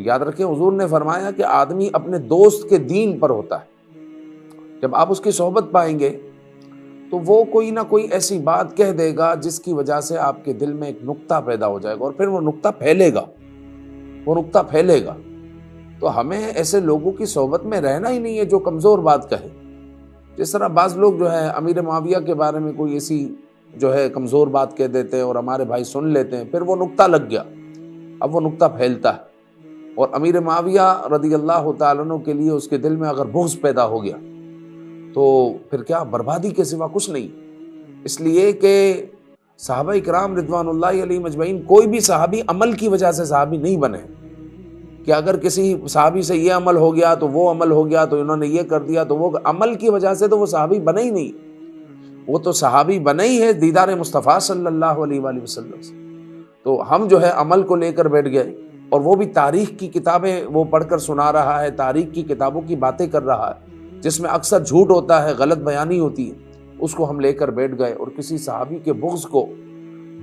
یاد رکھیں حضور نے فرمایا کہ آدمی اپنے دوست کے دین پر ہوتا ہے. جب آپ اس کی صحبت پائیں گے تو وہ کوئی نہ کوئی ایسی بات کہہ دے گا جس کی وجہ سے آپ کے دل میں ایک نقطہ پیدا ہو جائے گا اور پھر وہ نقطہ پھیلے گا. تو ہمیں ایسے لوگوں کی صحبت میں رہنا ہی نہیں ہے جو کمزور بات کہے. جس طرح بعض لوگ جو ہے امیر معاویہ کے بارے میں کوئی ایسی جو ہے کمزور بات کہہ دیتے ہیں اور ہمارے بھائی سن لیتے ہیں، پھر وہ نقطہ لگ گیا، اب وہ نقطہ پھیلتا ہے. اور امیر معاویہ رضی اللہ تعالیٰ عنہ کے لیے اس کے دل میں اگر بغض پیدا ہو گیا تو پھر کیا بربادی کے سوا کچھ نہیں. اس لیے کہ صحابہ کرام رضوان اللہ علیہم اجمعین، کوئی بھی صحابی عمل کی وجہ سے صحابی نہیں بنے کہ اگر کسی صحابی سے یہ عمل ہو گیا تو وہ عمل ہو گیا تو انہوں نے یہ کر دیا تو وہ عمل کی وجہ سے تو وہ صحابی بنے ہی نہیں. وہ تو صحابی بنے ہی ہے دیدار مصطفیٰ صلی اللہ علیہ وآلہ وسلم سے. تو ہم جو ہے عمل کو لے کر بیٹھ گئے اور وہ بھی تاریخ کی کتابیں وہ پڑھ کر سنا رہا ہے، تاریخ کی کتابوں کی باتیں کر رہا ہے جس میں اکثر جھوٹ ہوتا ہے، غلط بیانی ہوتی ہے، اس کو ہم لے کر بیٹھ گئے اور کسی صحابی کے بغض کو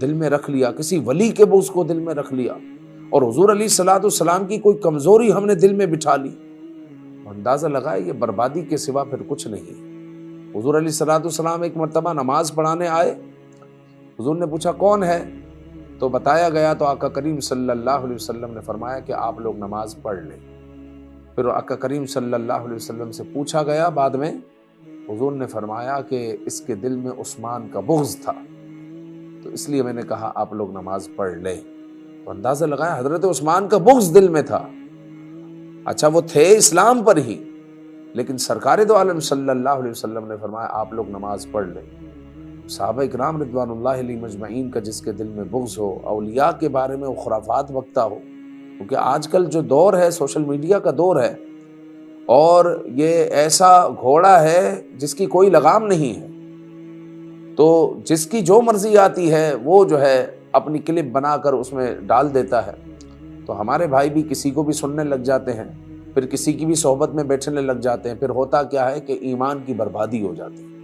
دل میں رکھ لیا، کسی ولی کے بغض کو دل میں رکھ لیا اور حضور علیہ الصلوۃ والسلام کی کوئی کمزوری ہم نے دل میں بٹھا لی. اندازہ لگائے یہ بربادی کے سوا پھر کچھ نہیں. حضور علیہ الصلوۃ والسلام ایک مرتبہ نماز پڑھانے آئے. حضور نے پوچھا کون ہے تو بتایا گیا تو آقا کریم صلی اللہ علیہ وسلم نے فرمایا کہ آپ لوگ نماز پڑھ لیں. پھر آقا کریم صلی اللہ علیہ وسلم سے پوچھا گیا بعد میں، حضور نے فرمایا کہ اس کے دل میں عثمان کا بغض تھا تو اس لیے میں نے کہا آپ لوگ نماز پڑھ لیں. تو اندازہ لگایا حضرت عثمان کا بغض دل میں تھا. اچھا وہ تھے اسلام پر ہی لیکن سرکار دو عالم صلی اللہ علیہ وسلم نے فرمایا آپ لوگ نماز پڑھ لیں. صحابہ کرام رضوان اللہ علیہ مجمعین کا جس کے دل میں بغض ہو، اولیاء کے بارے میں وہ خرافات بکتا ہو، کیونکہ آج کل جو دور ہے سوشل میڈیا کا دور ہے اور یہ ایسا گھوڑا ہے جس کی کوئی لگام نہیں ہے، تو جس کی جو مرضی آتی ہے وہ جو ہے اپنی کلپ بنا کر اس میں ڈال دیتا ہے. تو ہمارے بھائی بھی کسی کو بھی سننے لگ جاتے ہیں، پھر کسی کی بھی صحبت میں بیٹھنے لگ جاتے ہیں، پھر ہوتا کیا ہے کہ ایمان کی بربادی ہو جاتی ہے.